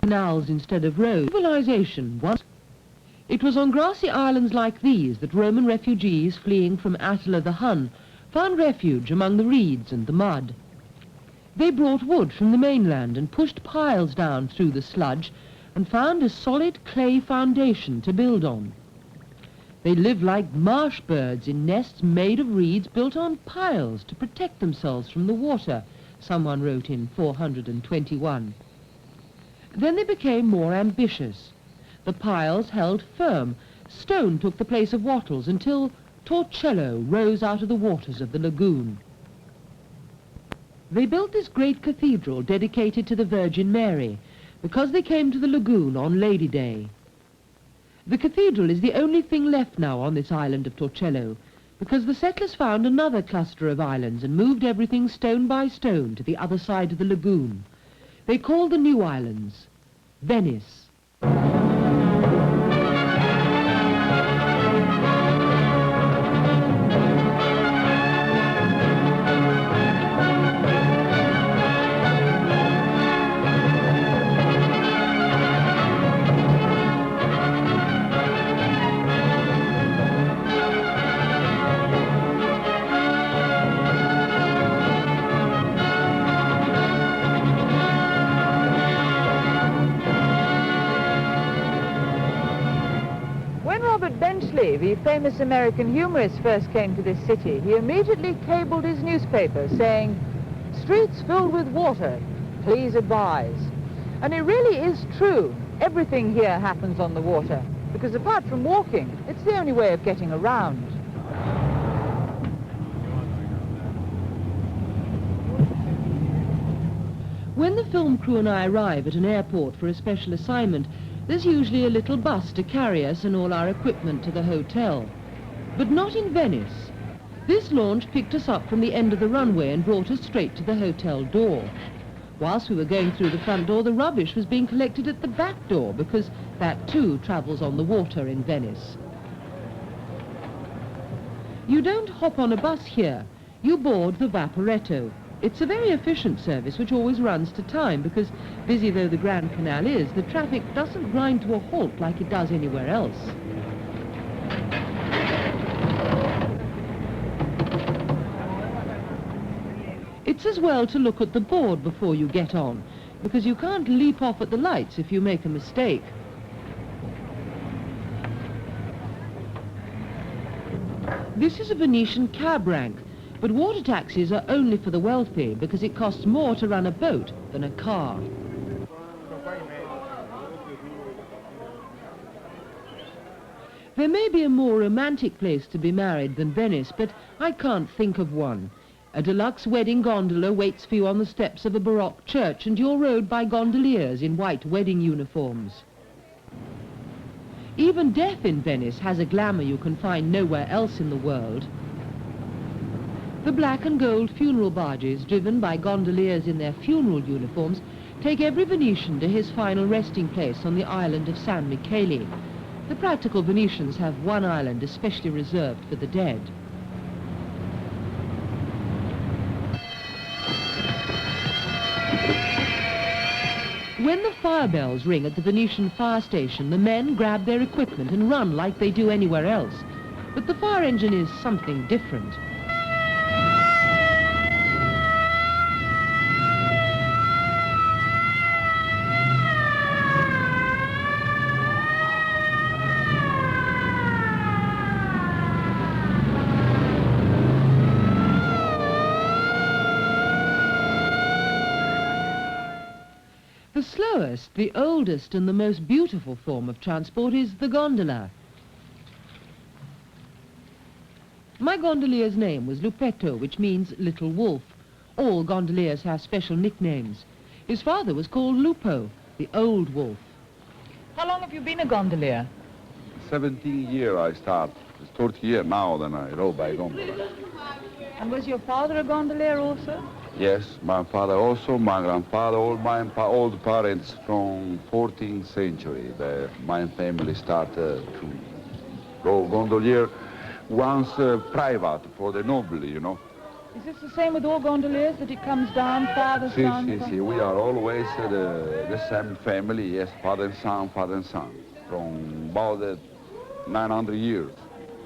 Canals instead of roads. Civilization once. It was on grassy islands like these that Roman refugees fleeing from Attila the Hun found refuge among the reeds and the mud. They brought wood from the mainland and pushed piles down through the sludge and found a solid clay foundation to build on. They lived like marsh birds in nests made of reeds built on piles to protect themselves from the water, someone wrote in 421. Then they became more ambitious. The piles held firm. Stone took the place of wattles until Torcello rose out of the waters of the lagoon. They built this great cathedral dedicated to the Virgin Mary because they came to the lagoon on Lady Day. The cathedral is the only thing left now on this island of Torcello because the settlers found another cluster of islands and moved everything stone by stone to the other side of the lagoon. They called the new islands Venice. The famous American humorist first came to this city, he immediately cabled his newspaper saying, "Streets filled with water, please advise." And it really is true. Everything here happens on the water, because apart from walking, it's the only way of getting around. When the film crew and I arrive at an airport for a special assignment, there's usually a little bus to carry us and all our equipment to the hotel. But not in Venice. This launch picked us up from the end of the runway and brought us straight to the hotel door. Whilst we were going through the front door, the rubbish was being collected at the back door because that too travels on the water in Venice. You don't hop on a bus here. You board the Vaporetto. It's a very efficient service which always runs to time because, busy though the Grand Canal is, the traffic doesn't grind to a halt like it does anywhere else. It's as well to look at the board before you get on, because you can't leap off at the lights if you make a mistake. This is a Venetian cab rank. But water taxis are only for the wealthy because it costs more to run a boat than a car. There may be a more romantic place to be married than Venice, but I can't think of one. A deluxe wedding gondola waits for you on the steps of a Baroque church and you're rowed by gondoliers in white wedding uniforms. Even death in Venice has a glamour you can find nowhere else in the world. The black and gold funeral barges, driven by gondoliers in their funeral uniforms, take every Venetian to his final resting place on the island of San Michele. The practical Venetians have one island especially reserved for the dead. When the fire bells ring at the Venetian fire station, the men grab their equipment and run like they do anywhere else. But the fire engine is something different. The slowest, the oldest and the most beautiful form of transport is the gondola. My gondolier's name was Lupetto, which means little wolf. All gondoliers have special nicknames. His father was called Lupo, the old wolf. How long have you been a gondolier? 17 years I start. It's 30 years now then I row by gondola. And was your father a gondolier also? Yes, my father also, my grandfather, all my old parents from 14th century. My family started to go gondolier once private for the noble, you know. Is this the same with all gondoliers, that it comes down, father, son? See, we are always the same family, yes, father and son, from about 900 years.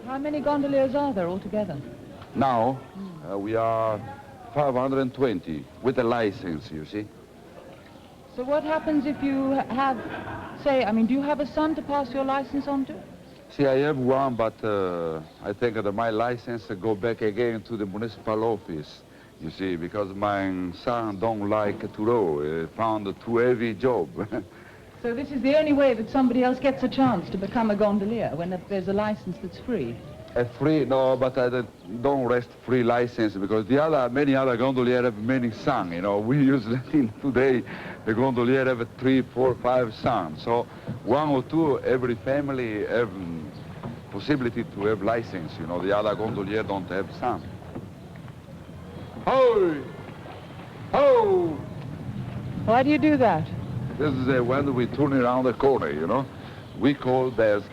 How many gondoliers are there altogether? Now, we are 520 with a license, you see. So what happens if you have, say, I mean, do you have a son to pass your license on to? See, I have one, but I think that my license go back again to the municipal office, you see, because my son don't like to row. He found a too heavy job. So this is the only way that somebody else gets a chance to become a gondolier, when there's a license that's free? Free, no, but I don't rest free license, because many other gondoliers have many sons, you know. We usually today, the gondolier have 3, 4, 5 sons. So 1 or 2, every family have possibility to have license, you know. The other gondolier don't have sons. Ho! Ho! Why do you do that? This is when we turn around the corner, you know. We call theirs,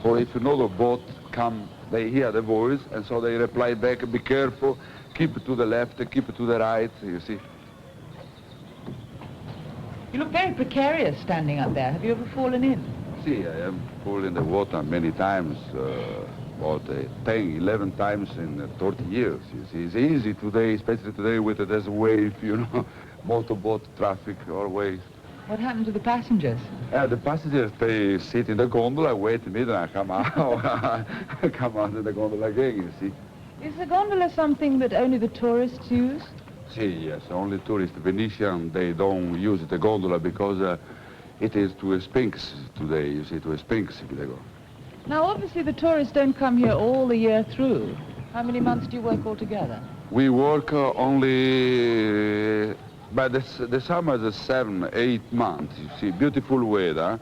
for if you know the boat come, they hear the voice, and so they reply back, be careful, keep it to the left, keep it to the right, you see. You look very precarious standing up there. Have you ever fallen in? See, I have fallen in the water many times, about 10, 11 times in 30 years, you see. It's easy today, especially today with there's a wave, you know, motorboat traffic always. What happened to the passengers? The passengers, they sit in the gondola, wait a minute, and come out, come out in the gondola again, you see. Is the gondola something that only the tourists use? See, yes, only tourists. Venetian, they don't use the gondola because it is too expensive today, you see, too expensive, they go. Now, obviously, the tourists don't come here all the year through. How many months do you work altogether? We work only, but the summer is 7, 8 months, you see, beautiful weather.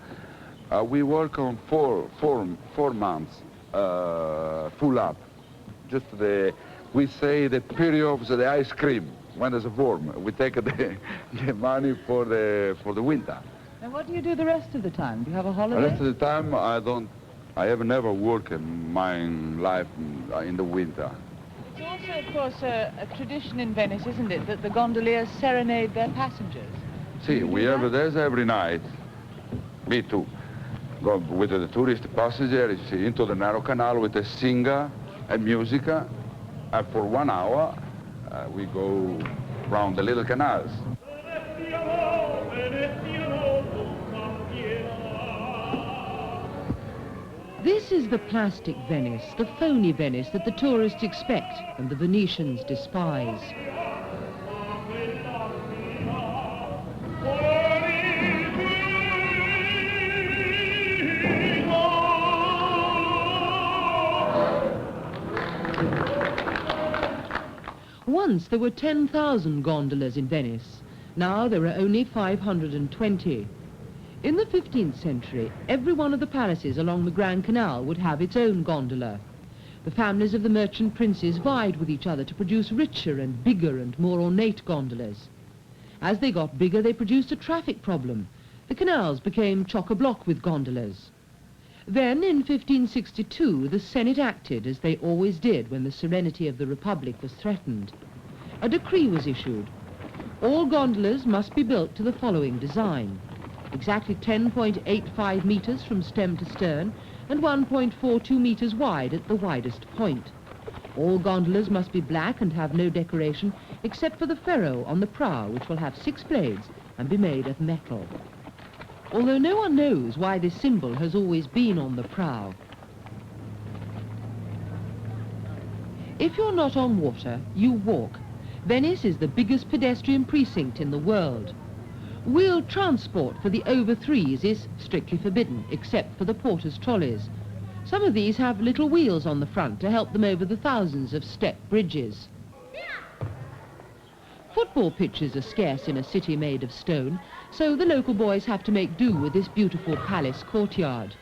We work on four months, full up. Just we say the period of the ice cream, when it's warm. We take the money for the winter. And what do you do the rest of the time? Do you have a holiday? The rest of the time, I have never worked in my life in the winter. It's also, of course, a tradition in Venice, isn't it, that the gondoliers serenade their passengers? See, we have this every night. Me too. Go with the tourist passenger, you see, into the narrow canal with a singer and music, and for 1 hour we go round the little canals. This is the plastic Venice, the phony Venice that the tourists expect and the Venetians despise. Once there were 10,000 gondolas in Venice. Now there are only 520. In the 15th century, every one of the palaces along the Grand Canal would have its own gondola. The families of the merchant princes vied with each other to produce richer and bigger and more ornate gondolas. As they got bigger, they produced a traffic problem. The canals became chock-a-block with gondolas. Then, in 1562, the Senate acted, as they always did when the serenity of the Republic was threatened. A decree was issued. All gondolas must be built to the following design: exactly 10.85 meters from stem to stern and 1.42 meters wide at the widest point. All gondolas must be black and have no decoration except for the ferro on the prow, which will have 6 blades and be made of metal. Although no one knows why this symbol has always been on the prow. If you're not on water, you walk. Venice is the biggest pedestrian precinct in the world. Wheeled transport for the over 3s is strictly forbidden, except for the porter's trolleys. Some of these have little wheels on the front to help them over the thousands of step bridges. Football pitches are scarce in a city made of stone, so the local boys have to make do with this beautiful palace courtyard.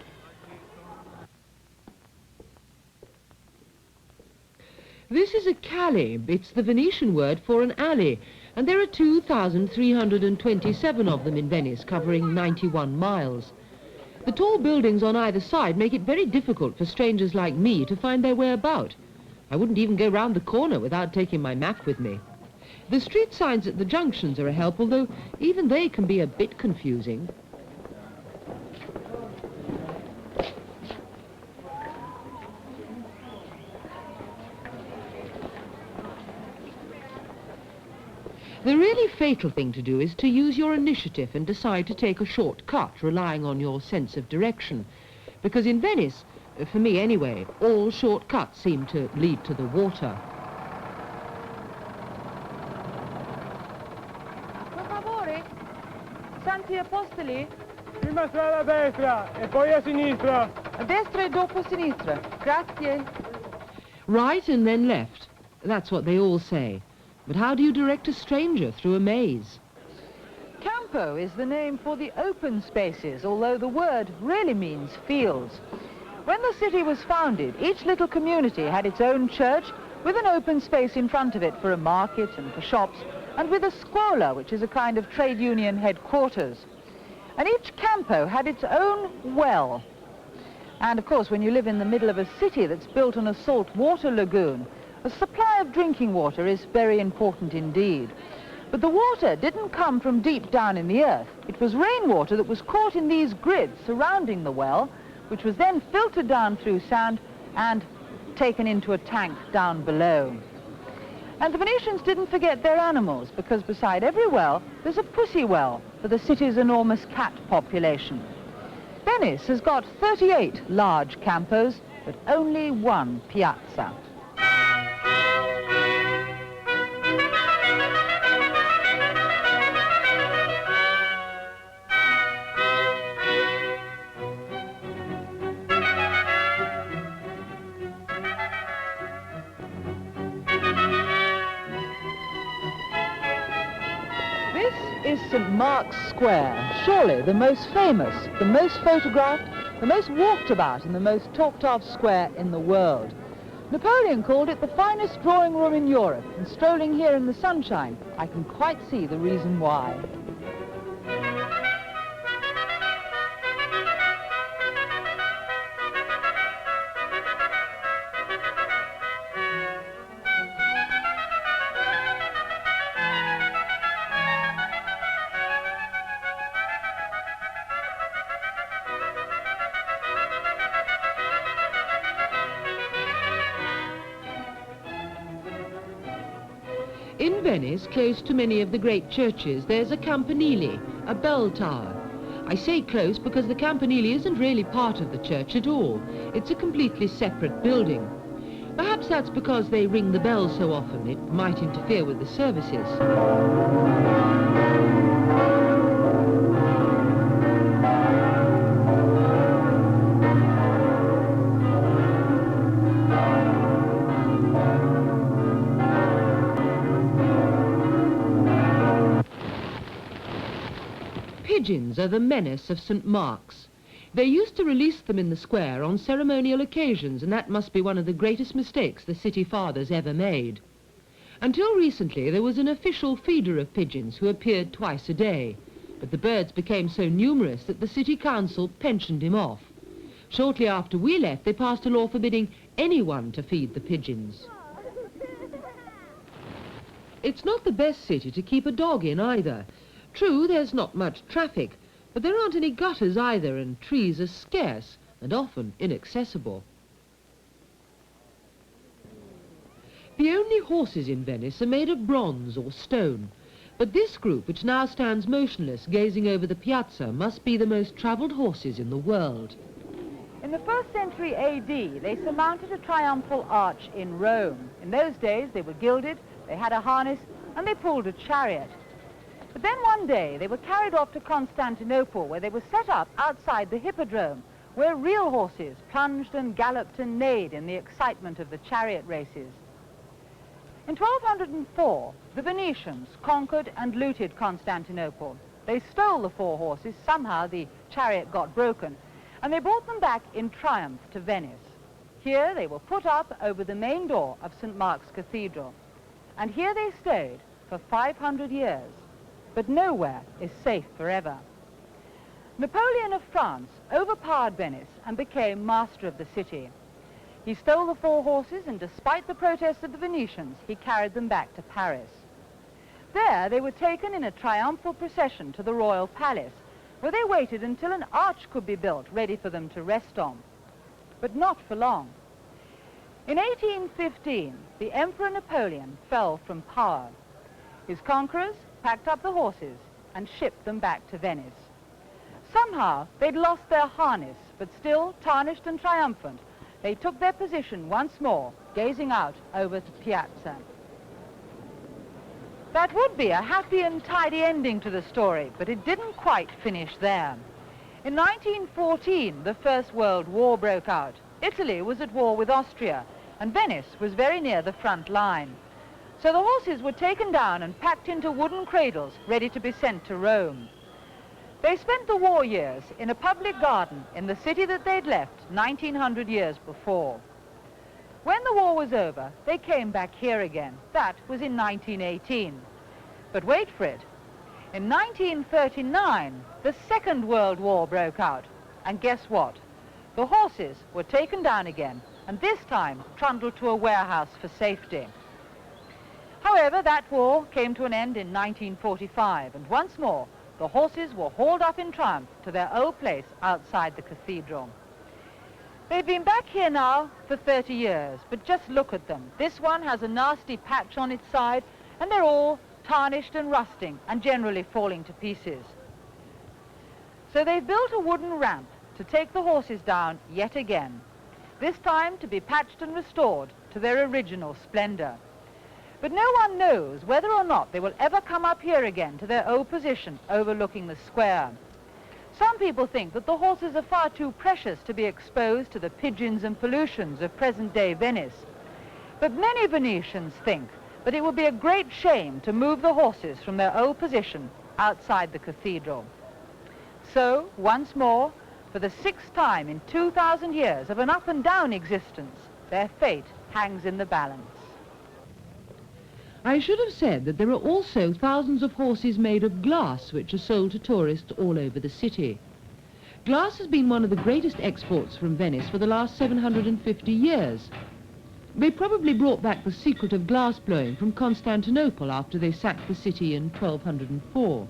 This is a calle. It's the Venetian word for an alley. and there are 2,327 of them in Venice, covering 91 miles. The tall buildings on either side make it very difficult for strangers like me to find their way about. I wouldn't even go round the corner without taking my map with me. The street signs at the junctions are a help, although even they can be a bit confusing. The really fatal thing to do is to use your initiative and decide to take a shortcut, relying on your sense of direction. Because in Venice, for me anyway, all shortcuts seem to lead to the water. Per favore, Santi Apostoli, Prima strada a destra e poi a sinistra. a destra e dopo sinistra. Grazie. Right and then left. That's what they all say. But how do you direct a stranger through a maze? Campo is the name for the open spaces, although the word really means fields. When the city was founded, each little community had its own church with an open space in front of it for a market and for shops, and with a scuola, which is a kind of trade union headquarters. And each campo had its own well. And of course, when you live in the middle of a city that's built on a salt water lagoon, a supply of drinking water is very important indeed. But the water didn't come from deep down in the earth. It was rainwater that was caught in these grids surrounding the well, which was then filtered down through sand and taken into a tank down below. And the Venetians didn't forget their animals, because beside every well, there's a pussy well for the city's enormous cat population. Venice has got 38 large campos, but only one piazza. This is St. Mark's Square, surely the most famous, the most photographed, the most walked about and the most talked of square in the world. Napoleon called it the finest drawing room in Europe, and strolling here in the sunshine, I can quite see the reason why. In Venice, close to many of the great churches, there's a campanile, a bell tower. I say close because the campanile isn't really part of the church at all. It's a completely separate building. Perhaps that's because they ring the bell so often, it might interfere with the services. Pigeons are the menace of St. Mark's. They used to release them in the square on ceremonial occasions, and that must be one of the greatest mistakes the city fathers ever made. Until recently, there was an official feeder of pigeons who appeared twice a day, but the birds became so numerous that the city council pensioned him off. Shortly after we left, they passed a law forbidding anyone to feed the pigeons. It's not the best city to keep a dog in either. True, there's not much traffic, but there aren't any gutters either, and trees are scarce and often inaccessible. The only horses in Venice are made of bronze or stone, but this group, which now stands motionless gazing over the piazza, must be the most travelled horses in the world. In the 1st century AD, they surmounted a triumphal arch in Rome. In those days, they were gilded, they had a harness, and they pulled a chariot. But then one day, they were carried off to Constantinople, where they were set up outside the hippodrome, where real horses plunged and galloped and neighed in the excitement of the chariot races. In 1204, the Venetians conquered and looted Constantinople. They stole the 4 horses, somehow the chariot got broken, and they brought them back in triumph to Venice. Here they were put up over the main door of St. Mark's Cathedral, and here they stayed for 500 years. But nowhere is safe forever. Napoleon of France overpowered Venice and became master of the city. He stole the 4 horses, and despite the protests of the Venetians, he carried them back to Paris. There they were taken in a triumphal procession to the royal palace, where they waited until an arch could be built ready for them to rest on. But not for long. In 1815, the Emperor Napoleon fell from power. His conquerors packed up the horses and shipped them back to Venice. Somehow they'd lost their harness, but still tarnished and triumphant, they took their position once more, gazing out over the piazza. That would be a happy and tidy ending to the story, but it didn't quite finish there. In 1914, the First World War broke out. Italy was at war with Austria, and Venice was very near the front line. So the horses were taken down and packed into wooden cradles, ready to be sent to Rome. They spent the war years in a public garden in the city that they'd left 1900 years before. When the war was over, they came back here again. That was in 1918. But wait for it. In 1939, the Second World War broke out. And guess what? The horses were taken down again, and this time trundled to a warehouse for safety. However, that war came to an end in 1945, and once more, the horses were hauled up in triumph to their old place outside the cathedral. They've been back here now for 30 years, but just look at them. This one has a nasty patch on its side, and they're all tarnished and rusting and generally falling to pieces. So they've built a wooden ramp to take the horses down yet again, this time to be patched and restored to their original splendor. But no one knows whether or not they will ever come up here again to their old position overlooking the square. Some people think that the horses are far too precious to be exposed to the pigeons and pollutions of present-day Venice. But many Venetians think that it would be a great shame to move the horses from their old position outside the cathedral. So, once more, for the 6th time in 2,000 years of an up-and-down existence, their fate hangs in the balance. I should have said that there are also thousands of horses made of glass which are sold to tourists all over the city. Glass has been one of the greatest exports from Venice for the last 750 years. They probably brought back the secret of glass blowing from Constantinople after they sacked the city in 1204.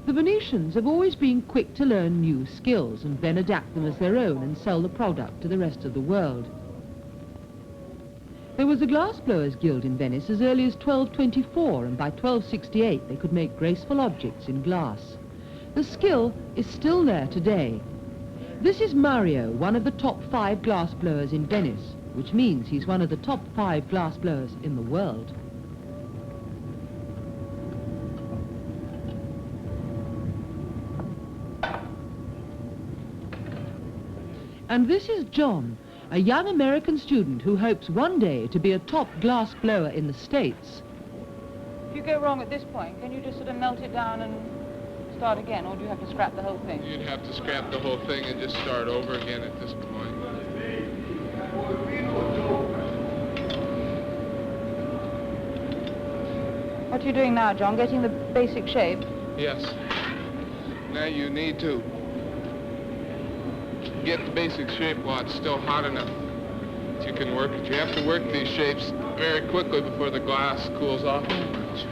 The Venetians have always been quick to learn new skills and then adapt them as their own and sell the product to the rest of the world. There was a glassblowers' guild in Venice as early as 1224, and by 1268 they could make graceful objects in glass. The skill is still there today. This is Mario, one of the top 5 glassblowers in Venice, which means he's one of the top 5 glassblowers in the world. And this is John, a young American student who hopes one day to be a top glass blower in the States. If you go wrong at this point, can you just sort of melt it down and start again, or do you have to scrap the whole thing? You'd have to scrap the whole thing and just start over again at this point. What are you doing now, John? Getting the basic shape? Yes. Now you need to get the basic shape while it's still hot enough that you can work it. You have to work these shapes very quickly before the glass cools off too much.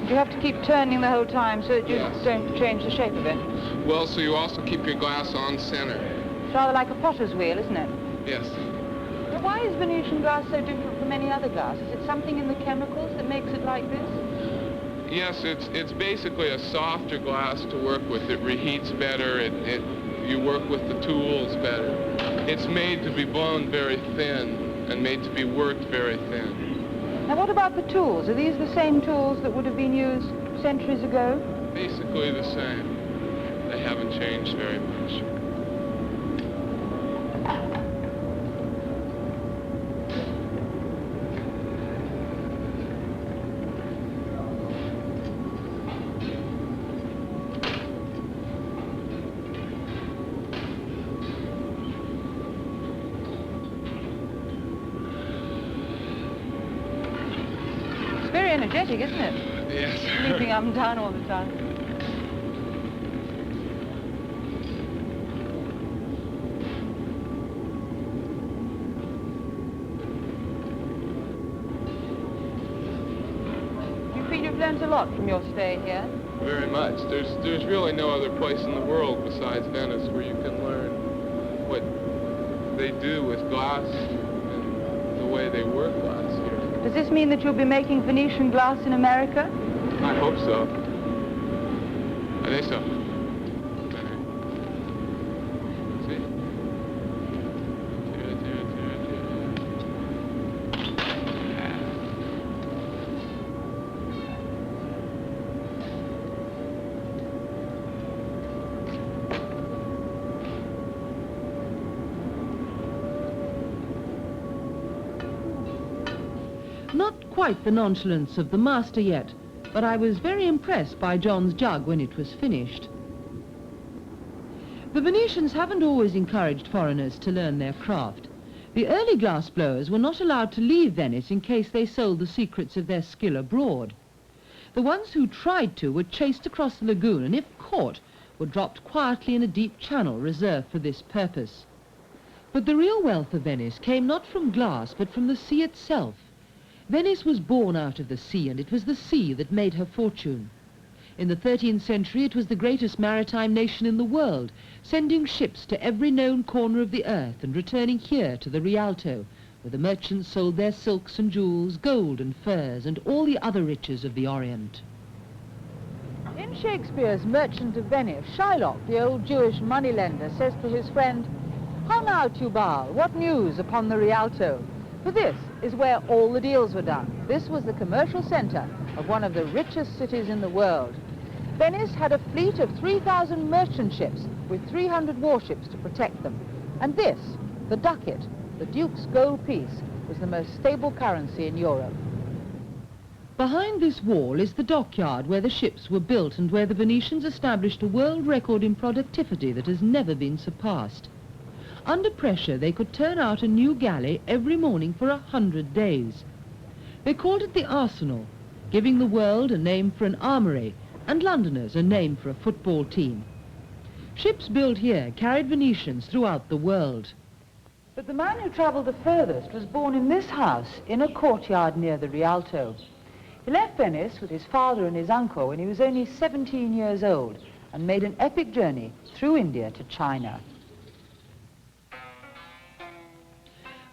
Do you have to keep turning the whole time so that you Yes. don't change the shape of it? Well, so you also keep your glass on center. It's rather like a potter's wheel, isn't it? Yes. But why is Venetian glass so different from any other glass? Is it something in the chemicals that makes it like this? Yes, it's basically a softer glass to work with. It reheats better. You work with the tools better. It's made to be blown very thin and made to be worked very thin. Now what about the tools? Are these the same tools that would have been used centuries ago? Basically the same. They haven't changed very much. energetic, isn't it? Yes. Leaping up and down all the time. Do you feel you've learned a lot from your stay here? Very much. There's really no other place in the world besides Venice where you can learn what they do with glass and the way they work glass here. Does this mean that you'll be making Venetian glass in America? I hope so. I think so. See? Not quite the nonchalance of the master yet, but I was very impressed by John's jug when it was finished. The Venetians haven't always encouraged foreigners to learn their craft. The early glass blowers were not allowed to leave Venice in case they sold the secrets of their skill abroad. The ones who tried to were chased across the lagoon and, if caught, were dropped quietly in a deep channel reserved for this purpose. But the real wealth of Venice came not from glass, but from the sea itself. Venice was born out of the sea, and it was the sea that made her fortune. In the 13th century, it was the greatest maritime nation in the world, sending ships to every known corner of the earth and returning here to the Rialto, where the merchants sold their silks and jewels, gold and furs, and all the other riches of the Orient. In Shakespeare's Merchant of Venice, Shylock, the old Jewish moneylender, says to his friend, "How now, Tubal, what news upon the Rialto?" For this is where all the deals were done. This was the commercial center of one of the richest cities in the world. Venice had a fleet of 3,000 merchant ships with 300 warships to protect them. And this, the ducat, the Duke's gold piece, was the most stable currency in Europe. Behind this wall is the dockyard where the ships were built and where the Venetians established a world record in productivity that has never been surpassed. Under pressure, they could turn out a new galley every morning for 100 days. They called it the Arsenal, giving the world a name for an armory and Londoners a name for a football team. Ships built here carried Venetians throughout the world. But the man who traveled the furthest was born in this house, in a courtyard near the Rialto. He left Venice with his father and his uncle when he was only 17 years old and made an epic journey through India to China.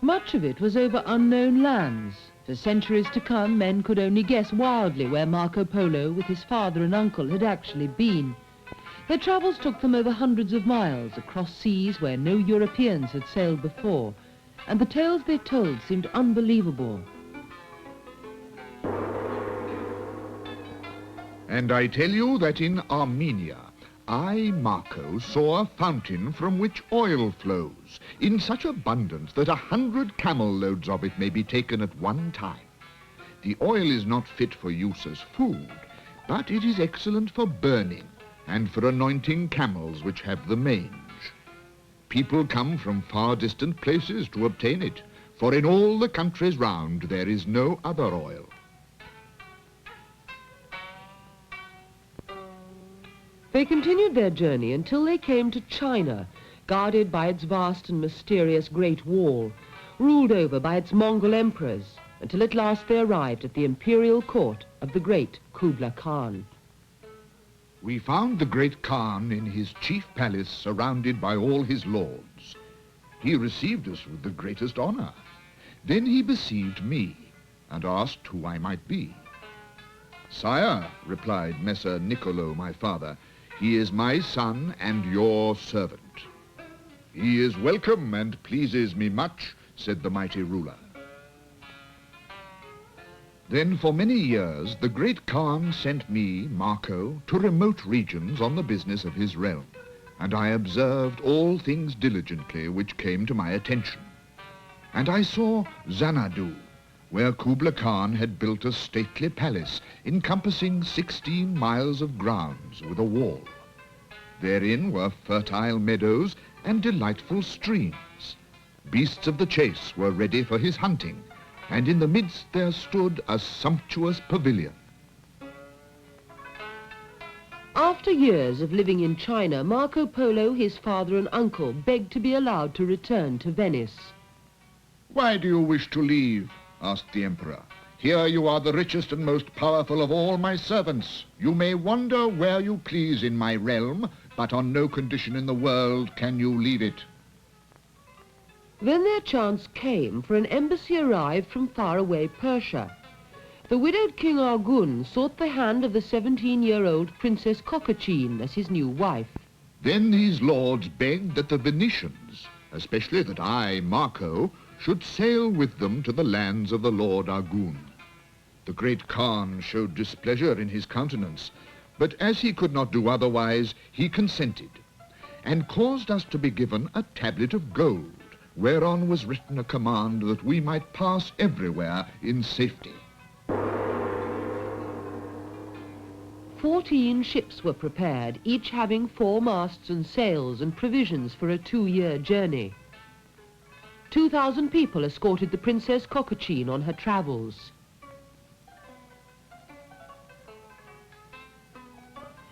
Much of it was over unknown lands. For centuries to come, men could only guess wildly where Marco Polo with his father and uncle had actually been. Their travels took them over hundreds of miles, across seas where no Europeans had sailed before, and the tales they told seemed unbelievable. And I tell you that in Armenia, I, Marco, saw a fountain from which oil flows in such abundance that 100 camel loads of it may be taken at one time. The oil is not fit for use as food, but it is excellent for burning and for anointing camels which have the mange. People come from far distant places to obtain it, for in all the countries round there is no other oil. They continued their journey until they came to China, guarded by its vast and mysterious Great Wall, ruled over by its Mongol emperors, until at last they arrived at the imperial court of the great Kublai Khan. We found the great Khan in his chief palace surrounded by all his lords. He received us with the greatest honor. Then he besieged me and asked who I might be. "Sire," replied Messer Niccolo, my father, "he is my son and your servant." "He is welcome and pleases me much," said the mighty ruler. Then for many years the great Khan sent me, Marco, to remote regions on the business of his realm, and I observed all things diligently which came to my attention. And I saw Xanadu, where Kublai Khan had built a stately palace encompassing 16 miles of grounds with a wall. Therein were fertile meadows and delightful streams. Beasts of the chase were ready for his hunting, and in the midst there stood a sumptuous pavilion. After years of living in China, Marco Polo, his father and uncle, begged to be allowed to return to Venice. "Why do you wish to leave?" asked the emperor. "Here you are the richest and most powerful of all my servants. You may wander where you please in my realm, but on no condition in the world can you leave it." Then their chance came, for an embassy arrived from faraway Persia. The widowed King Arghun sought the hand of the 17-year-old Princess Cocachine as his new wife. Then these lords begged that the Venetians, especially that I, Marco, should sail with them to the lands of the Lord Arghun. The great Khan showed displeasure in his countenance, but as he could not do otherwise, he consented, and caused us to be given a tablet of gold, whereon was written a command that we might pass everywhere in safety. 14 ships were prepared, each having 4 masts and sails and provisions for a 2-year journey. 2,000 people escorted the Princess Cocachine on her travels.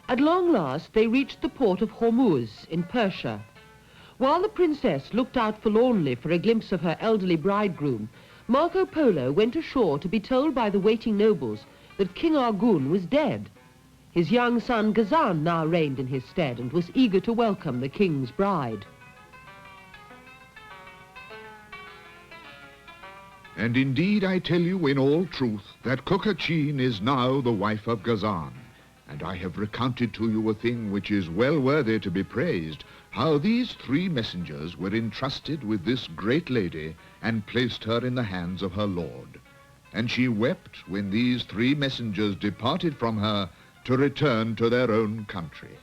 At long last, they reached the port of Hormuz in Persia. While the princess looked out forlornly for a glimpse of her elderly bridegroom, Marco Polo went ashore to be told by the waiting nobles that King Arghun was dead. His young son Ghazan now reigned in his stead and was eager to welcome the king's bride. And indeed I tell you in all truth that Cocachine is now the wife of Ghazan, and I have recounted to you a thing which is well worthy to be praised, how these 3 messengers were entrusted with this great lady and placed her in the hands of her lord. And she wept when these 3 messengers departed from her to return to their own country.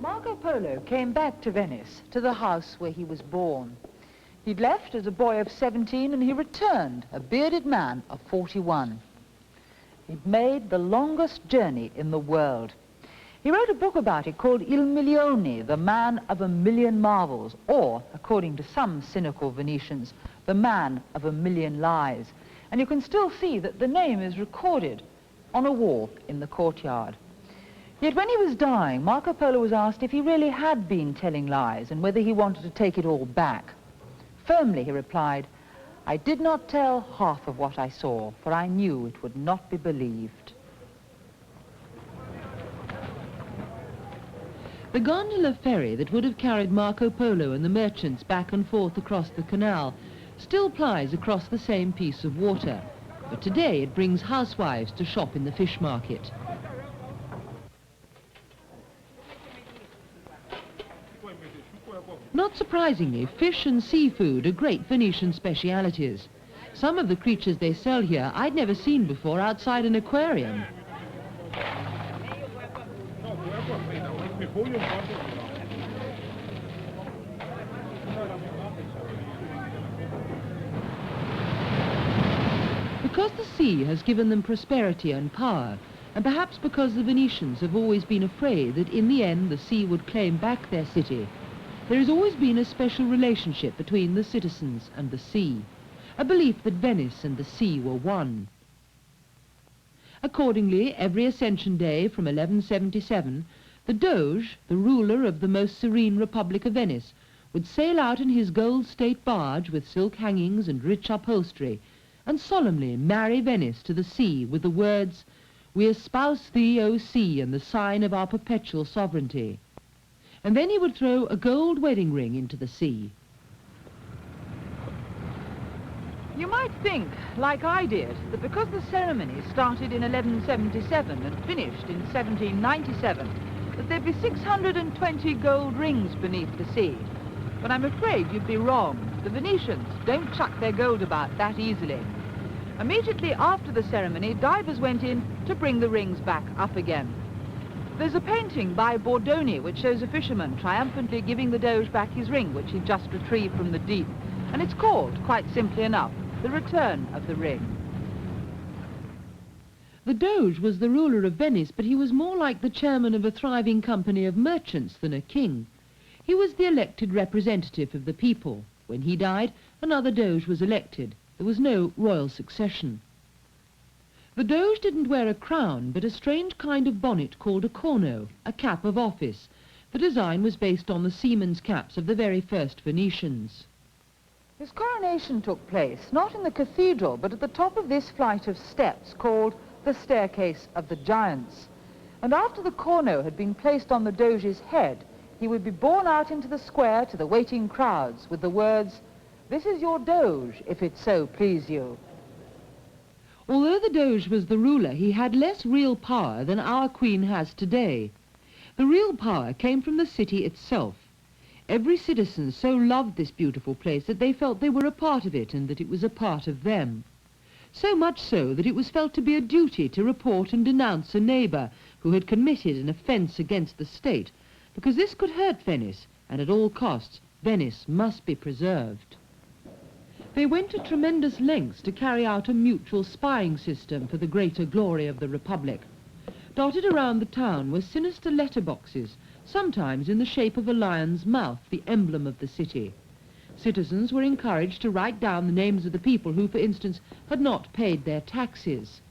Marco Polo came back to Venice, to the house where he was born. He'd left as a boy of 17 and he returned, a bearded man of 41. He'd made the longest journey in the world. He wrote a book about it called Il Milione, the Man of a Million Marvels, or, according to some cynical Venetians, the Man of a Million Lies. And you can still see that the name is recorded on a wall in the courtyard. Yet when he was dying, Marco Polo was asked if he really had been telling lies and whether he wanted to take it all back. Firmly, he replied, "I did not tell half of what I saw, for I knew it would not be believed." The gondola ferry that would have carried Marco Polo and the merchants back and forth across the canal still plies across the same piece of water, but today it brings housewives to shop in the fish market. Not surprisingly, fish and seafood are great Venetian specialities. Some of the creatures they sell here I'd never seen before outside an aquarium. Because the sea has given them prosperity and power, and perhaps because the Venetians have always been afraid that in the end the sea would claim back their city, there has always been a special relationship between the citizens and the sea, a belief that Venice and the sea were one. Accordingly, every Ascension Day from 1177, the Doge, the ruler of the most serene Republic of Venice, would sail out in his gold state barge with silk hangings and rich upholstery, and solemnly marry Venice to the sea with the words, "We espouse thee, O sea, and the sign of our perpetual sovereignty." And then he would throw a gold wedding ring into the sea. You might think, like I did, that because the ceremony started in 1177 and finished in 1797, that there'd be 620 gold rings beneath the sea. But I'm afraid you'd be wrong. The Venetians don't chuck their gold about that easily. Immediately after the ceremony, divers went in to bring the rings back up again. There's a painting by Bordoni which shows a fisherman triumphantly giving the Doge back his ring, which he'd just retrieved from the deep. And it's called, quite simply enough, the return of the ring. The Doge was the ruler of Venice, but he was more like the chairman of a thriving company of merchants than a king. He was the elected representative of the people, When he died, another Doge was elected. There was no royal succession. The Doge didn't wear a crown, but a strange kind of bonnet called a corno, a cap of office. The design was based on the seamen's caps of the very first Venetians. His coronation took place not in the cathedral, but at the top of this flight of steps called the Staircase of the Giants. And after the corno had been placed on the Doge's head, he would be borne out into the square to the waiting crowds with the words, "This is your Doge, if it so please you." Although the Doge was the ruler, he had less real power than our Queen has today. The real power came from the city itself. Every citizen so loved this beautiful place that they felt they were a part of it and that it was a part of them. So much so that it was felt to be a duty to report and denounce a neighbour who had committed an offence against the state, because this could hurt Venice, and at all costs, Venice must be preserved. They went to tremendous lengths to carry out a mutual spying system for the greater glory of the Republic. Dotted around the town were sinister letterboxes, sometimes in the shape of a lion's mouth, the emblem of the city. Citizens were encouraged to write down the names of the people who, for instance, had not paid their taxes.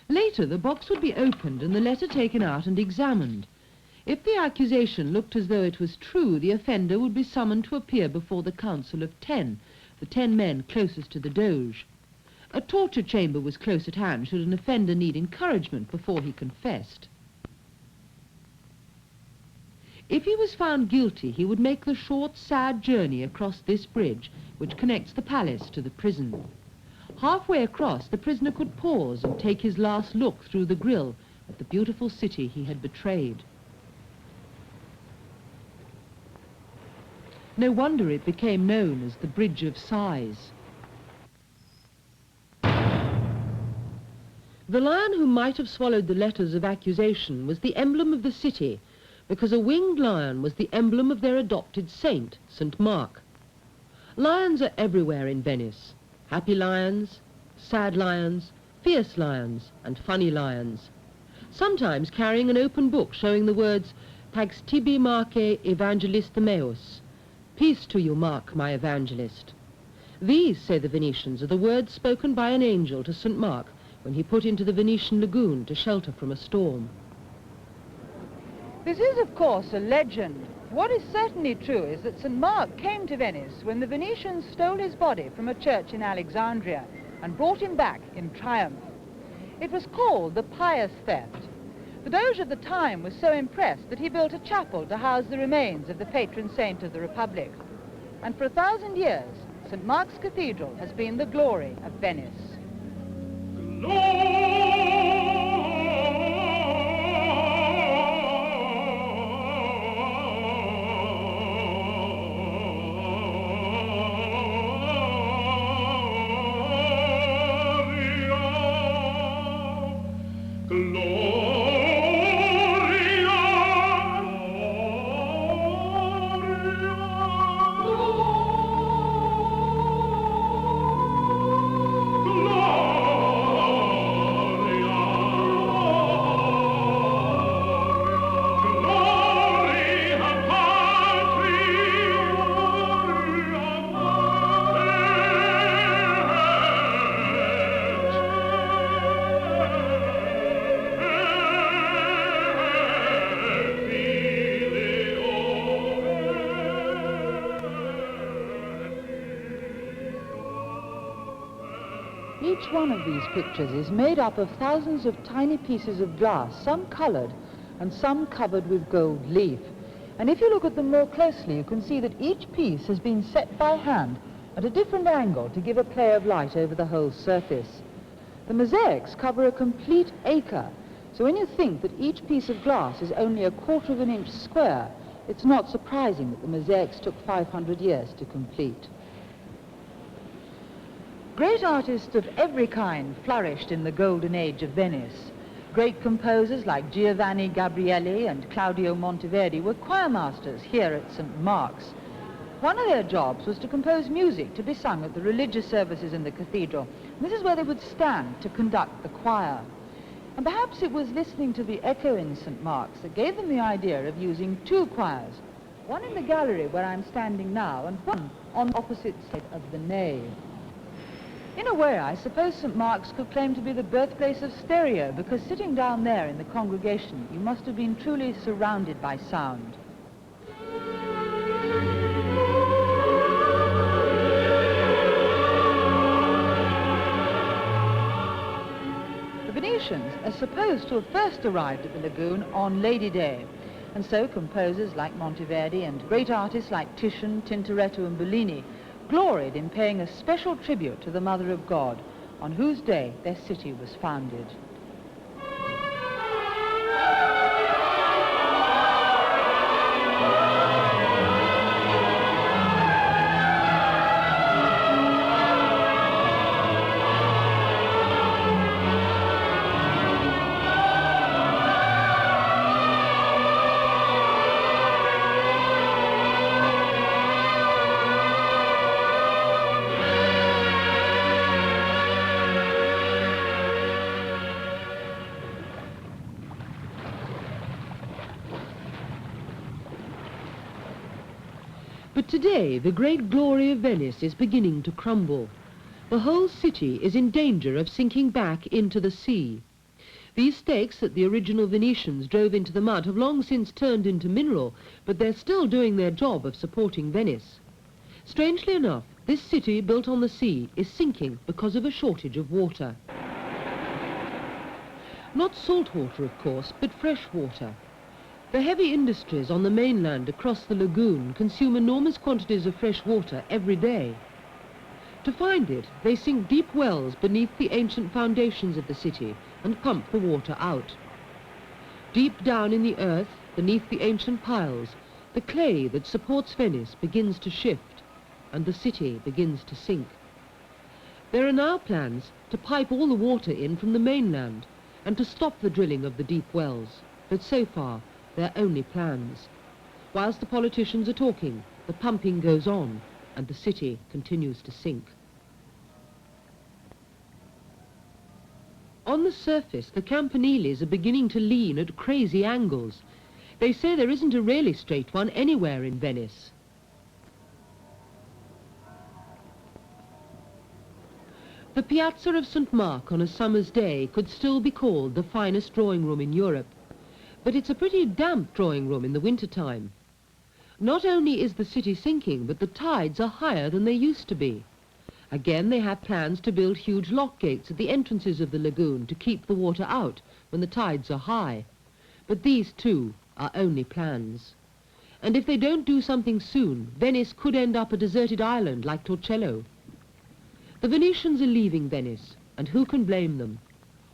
Later, the box would be opened and the letter taken out and examined. If the accusation looked as though it was true, the offender would be summoned to appear before the Council of 10, the 10 men closest to the Doge. A torture chamber was close at hand should an offender need encouragement before he confessed. If he was found guilty, he would make the short, sad journey across this bridge, which connects the palace to the prison. Halfway across, the prisoner could pause and take his last look through the grille at the beautiful city he had betrayed. No wonder it became known as the Bridge of Sighs. The lion who might have swallowed the letters of accusation was the emblem of the city, because a winged lion was the emblem of their adopted saint, St. Mark. Lions are everywhere in Venice. Happy lions, sad lions, fierce lions, and funny lions. Sometimes carrying an open book showing the words, Pax tibi Marce Evangelista meus. Peace to you, Mark, my evangelist. These, say the Venetians, are the words spoken by an angel to St. Mark when he put into the Venetian lagoon to shelter from a storm. This is, of course, a legend. What is certainly true is that St. Mark came to Venice when the Venetians stole his body from a church in Alexandria and brought him back in triumph. It was called the pious theft. The Doge of the time was so impressed that he built a chapel to house the remains of the patron saint of the Republic. And for 1,000 years, St. Mark's Cathedral has been the glory of Venice. Each one of these pictures is made up of thousands of tiny pieces of glass, some colored and some covered with gold leaf. And if you look at them more closely, you can see that each piece has been set by hand at a different angle to give a play of light over the whole surface. The mosaics cover a complete acre, so when you think that each piece of glass is only 1/4 of an inch square, it's not surprising that the mosaics took 500 years to complete. Great artists of every kind flourished in the golden age of Venice. Great composers like Giovanni Gabrieli and Claudio Monteverdi were choir masters here at St. Mark's. One of their jobs was to compose music to be sung at the religious services in the cathedral. This is where they would stand to conduct the choir. And perhaps it was listening to the echo in St. Mark's that gave them the idea of using two choirs, one in the gallery where I'm standing now and one on the opposite side of the nave. In a way, I suppose St. Mark's could claim to be the birthplace of stereo, because sitting down there in the congregation, you must have been truly surrounded by sound. The Venetians are supposed to have first arrived at the lagoon on Lady Day, and so composers like Monteverdi and great artists like Titian, Tintoretto and Bellini gloried in paying a special tribute to the Mother of God, on whose day their city was founded. But today, the great glory of Venice is beginning to crumble. The whole city is in danger of sinking back into the sea. These stakes that the original Venetians drove into the mud have long since turned into mineral, but they're still doing their job of supporting Venice. Strangely enough, this city built on the sea is sinking because of a shortage of water. Not salt water, of course, but fresh water. The heavy industries on the mainland across the lagoon consume enormous quantities of fresh water every day. To find it, they sink deep wells beneath the ancient foundations of the city and pump the water out. Deep down in the earth, beneath the ancient piles, the clay that supports Venice begins to shift, and the city begins to sink. There are now plans to pipe all the water in from the mainland and to stop the drilling of the deep wells, but so far, they're only plans. Whilst the politicians are talking, the pumping goes on, and the city continues to sink. On the surface, the campaniles are beginning to lean at crazy angles. They say there isn't a really straight one anywhere in Venice. The Piazza of St. Mark on a summer's day could still be called the finest drawing room in Europe. But it's a pretty damp drawing room in the winter-time. Not only is the city sinking, but the tides are higher than they used to be. Again, they have plans to build huge lock gates at the entrances of the lagoon to keep the water out when the tides are high. But these, too, are only plans. And if they don't do something soon, Venice could end up a deserted island like Torcello. The Venetians are leaving Venice, and who can blame them?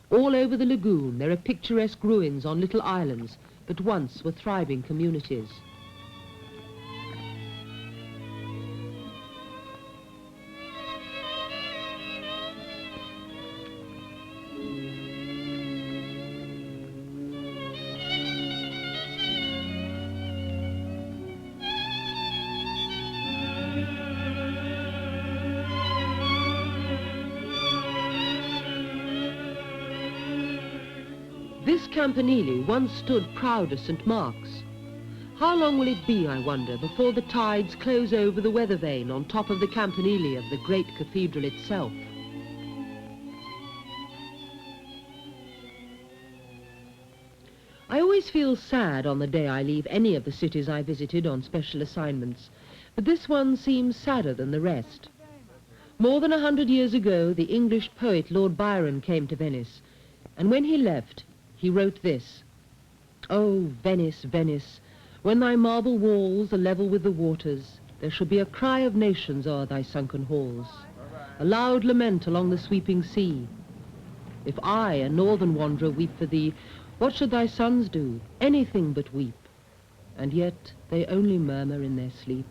All over the lagoon there are picturesque ruins on little islands that once were thriving communities. This campanile once stood proud as St. Mark's. How long will it be, I wonder, before the tides close over the weather vane on top of the campanile of the great cathedral itself? I always feel sad on the day I leave any of the cities I visited on special assignments, but this one seems sadder than the rest. More than 100 years ago, the English poet Lord Byron came to Venice, and when he left, he wrote this: "Oh, Venice, Venice, when thy marble walls are level with the waters, there shall be a cry of nations o'er thy sunken halls, a loud lament along the sweeping sea. If I, a northern wanderer, weep for thee, what should thy sons do? Anything but weep. And yet they only murmur in their sleep.